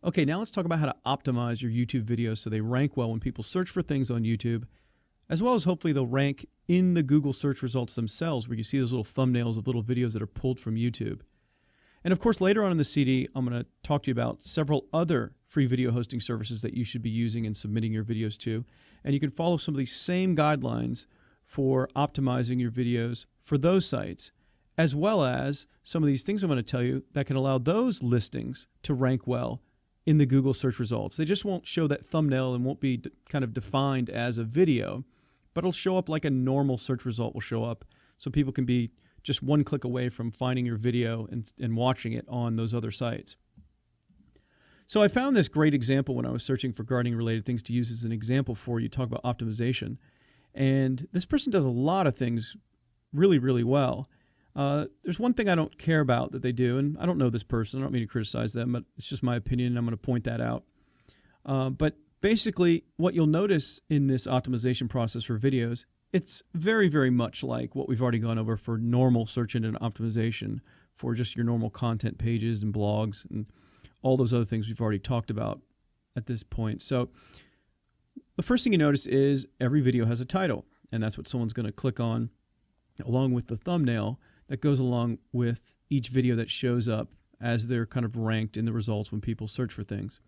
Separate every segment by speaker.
Speaker 1: Okay, now let's talk about how to optimize your YouTube videos so they rank well when people search for things on YouTube, as well as hopefully they'll rank in the Google search results themselves, where you see those little thumbnails of little videos that are pulled from YouTube. And of course, later on in the CD, I'm going to talk to you about several other free video hosting services that you should be using and submitting your videos to. And you can follow some of these same guidelines for optimizing your videos for those sites, as well as some of these things I'm going to tell you that can allow those listings to rank well in the Google search results. They just won't show that thumbnail and won't be kind of defined as a video, but it'll show up like a normal search result will show up, so people can be just one click away from finding your video and watching it on those other sites. So I found this great example when I was searching for gardening-related things to use as an example for you, talk about optimization. And this person does a lot of things really, really well. There's one thing I don't care about that they do, and I don't know this person. I don't mean to criticize them, but it's just my opinion, and I'm going to point that out. But basically, what you'll notice in this optimization process for videos, it's very, very much like what we've already gone over for normal search engine optimization for just your normal content pages and blogs and all those other things we've already talked about at this point. So the first thing you notice is every video has a title, and that's what someone's going to click on along with the thumbnail that goes along with each video that shows up as they're kind of ranked in the results when people search for things.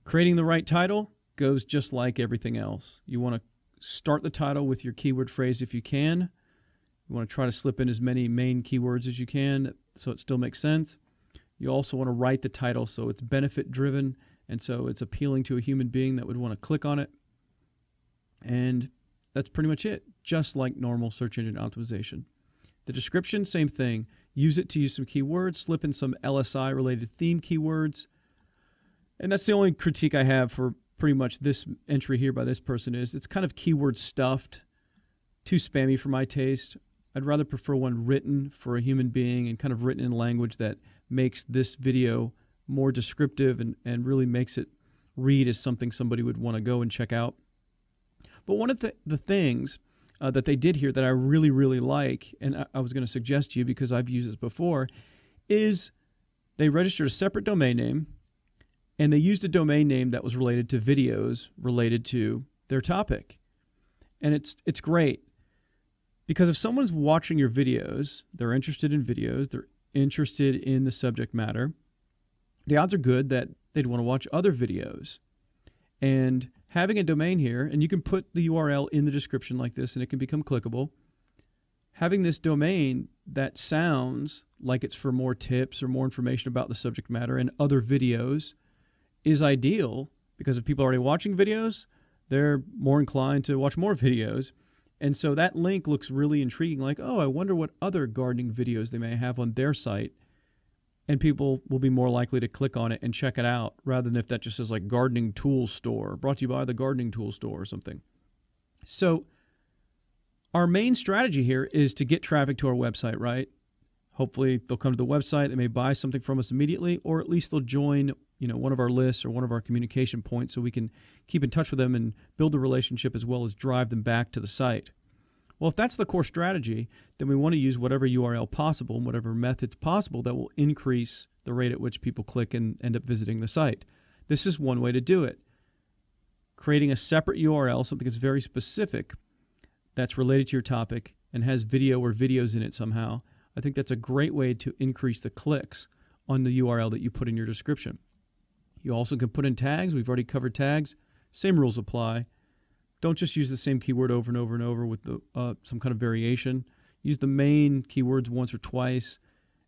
Speaker 1: Creating the right title goes just like everything else. You want to start the title with your keyword phrase if you can. You want to try to slip in as many main keywords as you can so it still makes sense. You also want to write the title so it's benefit driven and so it's appealing to a human being that would want to click on it. And that's pretty much it, just like normal search engine optimization. The description, same thing. Use it to use some keywords, slip in some LSI related theme keywords. And that's the only critique I have for pretty much this entry here by this person is it's kind of keyword stuffed, too spammy for my taste. I'd rather prefer one written for a human being and kind of written in language that makes this video more descriptive and really makes it read as something somebody would want to go and check out. But one of the things that they did here that I really, really like, and I was going to suggest to you because I've used this before, is they registered a separate domain name, and they used a domain name that was related to videos related to their topic. And it's great because if someone's watching your videos, they're interested in videos, they're interested in the subject matter, the odds are good that they'd want to watch other videos. And having a domain here, and you can put the URL in the description like this and it can become clickable. Having this domain that sounds like it's for more tips or more information about the subject matter and other videos is ideal because if people are already watching videos, they're more inclined to watch more videos. And so that link looks really intriguing, like, oh, I wonder what other gardening videos they may have on their site. And people will be more likely to click on it and check it out rather than if that just says like gardening tools store, brought to you by the gardening tool store or something. So our main strategy here is to get traffic to our website, right? Hopefully they'll come to the website, they may buy something from us immediately, or at least they'll join, one of our lists or one of our communication points so we can keep in touch with them and build a relationship as well as drive them back to the site. Well, if that's the core strategy, then we want to use whatever URL possible and whatever methods possible that will increase the rate at which people click and end up visiting the site. This is one way to do it. Creating a separate URL, something that's very specific, that's related to your topic and has video or videos in it somehow, I think that's a great way to increase the clicks on the URL that you put in your description. You also can put in tags. We've already covered tags. Same rules apply. Don't just use the same keyword over and over and over with some kind of variation. Use the main keywords once or twice,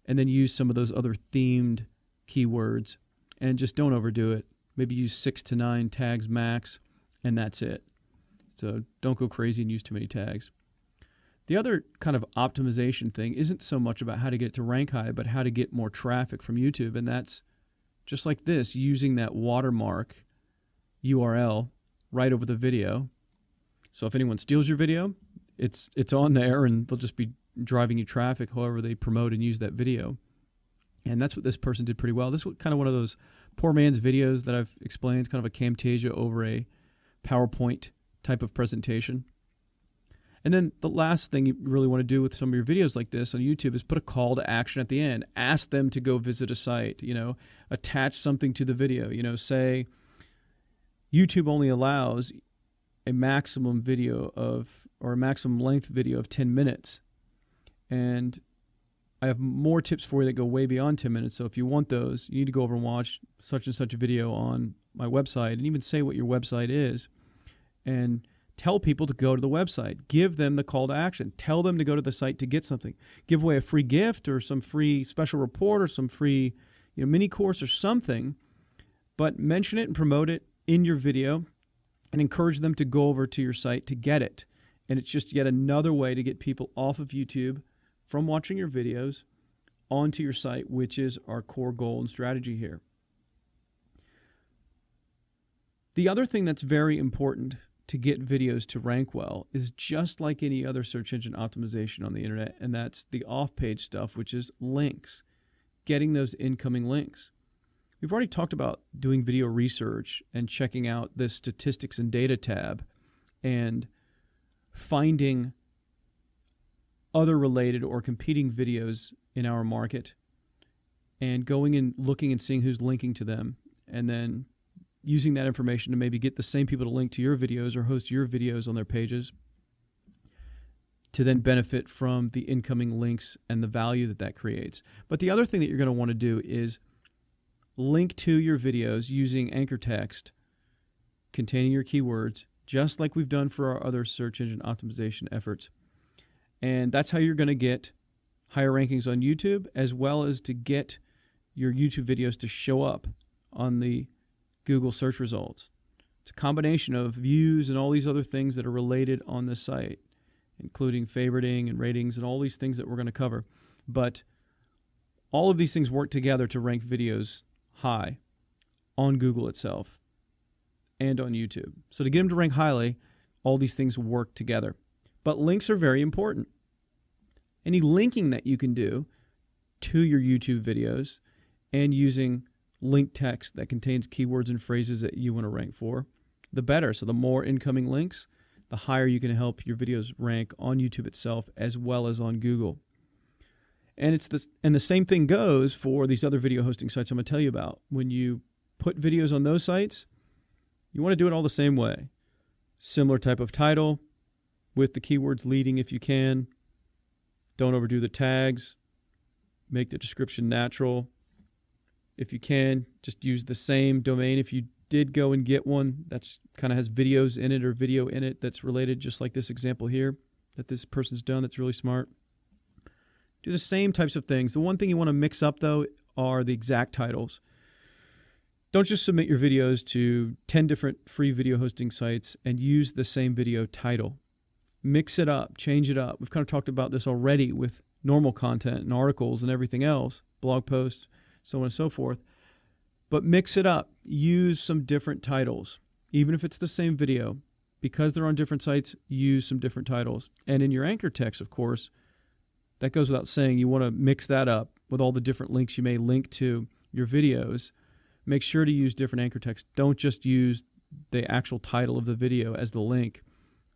Speaker 1: and then use some of those other themed keywords, and just don't overdo it. Maybe use 6 to 9 tags max, and that's it. So don't go crazy and use too many tags. The other kind of optimization thing isn't so much about how to get it to rank high, but how to get more traffic from YouTube, and that's just like this, using that watermark URL right over the video. So if anyone steals your video, it's on there and they'll just be driving you traffic however they promote and use that video. And that's what this person did pretty well. This was kind of one of those poor man's videos that I've explained, kind of a Camtasia over a PowerPoint type of presentation. And And then the last thing you really want to do with some of your videos like this on YouTube is put a call to action at the end. Ask them to go visit a site, attach something to the video. Say YouTube only allows a maximum or a maximum length video of 10 minutes. And I have more tips for you that go way beyond 10 minutes. So if you want those, you need to go over and watch such and such a video on my website, and even say what your website is, and tell people to go to the website. Give them the call to action. Tell them to go to the site to get something. Give away a free gift or some free special report or some free mini course or something, but mention it and promote it in your video and encourage them to go over to your site to get it. And it's just yet another way to get people off of YouTube from watching your videos onto your site, which is our core goal and strategy here. The other thing that's very important to get videos to rank well is just like any other search engine optimization on the internet, and that's the off-page stuff, which is links, getting those incoming links. We've already talked about doing video research and checking out the statistics and data tab and finding other related or competing videos in our market and going and looking and seeing who's linking to them, and then using that information to maybe get the same people to link to your videos or host your videos on their pages to then benefit from the incoming links and the value that that creates. But the other thing that you're going to want to do is link to your videos using anchor text containing your keywords, just like we've done for our other search engine optimization efforts. And that's how you're going to get higher rankings on YouTube, as well as to get your YouTube videos to show up on the Google search results. It's a combination of views and all these other things that are related on this site, including favoriting and ratings and all these things that we're going to cover. But all of these things work together to rank videos high on Google itself and on YouTube. So to get them to rank highly, all these things work together. But links are very important. Any linking that you can do to your YouTube videos and using link text that contains keywords and phrases that you want to rank for, the better. So the more incoming links, the higher you can help your videos rank on YouTube itself as well as on Google. And the same thing goes for these other video hosting sites I'm going to tell you about. When you put videos on those sites, you want to do it all the same way. Similar type of title with the keywords leading if you can. Don't overdo the tags. Make the description natural. If you can, just use the same domain. If you did go and get one that's kind of has videos in it or video in it that's related, just like this example here that this person's done that's really smart. Do the same types of things. The one thing you want to mix up, though, are the exact titles. Don't just submit your videos to 10 different free video hosting sites and use the same video title. Mix it up, change it up. We've kind of talked about this already with normal content and articles and everything else, blog posts, so on and so forth. But mix it up. Use some different titles, even if it's the same video. Because they're on different sites, use some different titles. And in your anchor text, of course, that goes without saying, you want to mix that up with all the different links you may link to your videos. Make sure to use different anchor text. Don't just use the actual title of the video as the link.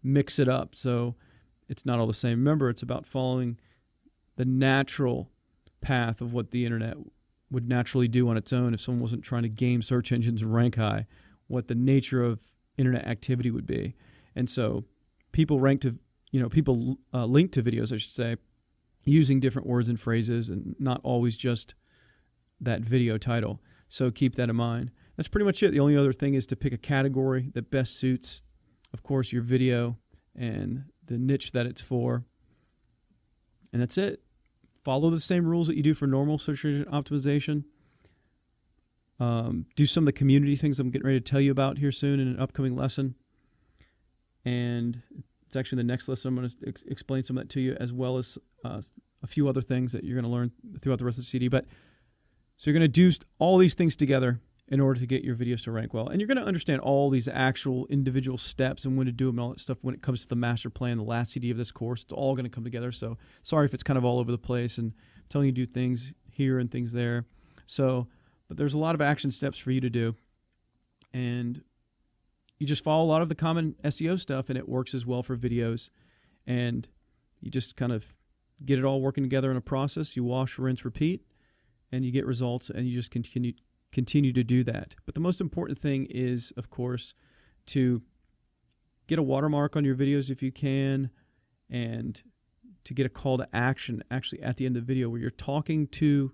Speaker 1: Mix it up so it's not all the same. Remember, it's about following the natural path of what the internet would naturally do on its own if someone wasn't trying to game search engines and rank high, what the nature of internet activity would be. And so people link to videos, I should say, using different words and phrases and not always just that video title. So keep that in mind. That's pretty much it. The only other thing is to pick a category that best suits, of course, your video and the niche that it's for. And that's it. Follow the same rules that you do for normal search engine optimization. Do some of the community things I'm getting ready to tell you about here soon in an upcoming lesson. And it's actually the next lesson. I'm going to explain some of that to you, as well as a few other things that you're going to learn throughout the rest of the CD. But so you're going to do all these things together in order to get your videos to rank well. And you're going to understand all these actual individual steps and when to do them and all that stuff when it comes to the master plan, the last CD of this course. It's all going to come together. So sorry if it's kind of all over the place and I'm telling you to do things here and things there. But there's a lot of action steps for you to do. And you just follow a lot of the common SEO stuff and it works as well for videos. and you just kind of get it all working together in a process. You wash, rinse, repeat, and you get results, and you just continue to do that. But the most important thing is, of course, to get a watermark on your videos if you can, and to get a call to action actually at the end of the video where you're talking to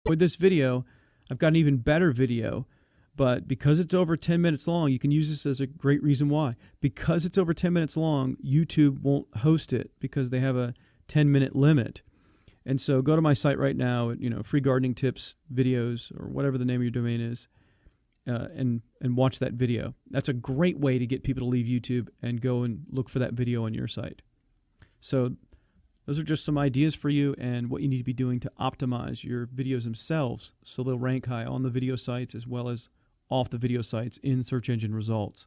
Speaker 1: with this video. I've got an even better video, but because it's over 10 minutes long, you can use this as a great reason why. Because it's over 10 minutes long, YouTube won't host it because they have a 10-minute limit. And so go to my site right now, free gardening tips videos, or whatever the name of your domain is, and watch that video. That's a great way to get people to leave YouTube and go and look for that video on your site. So those are just some ideas for you and what you need to be doing to optimize your videos themselves so they'll rank high on the video sites as well as off the video sites in search engine results.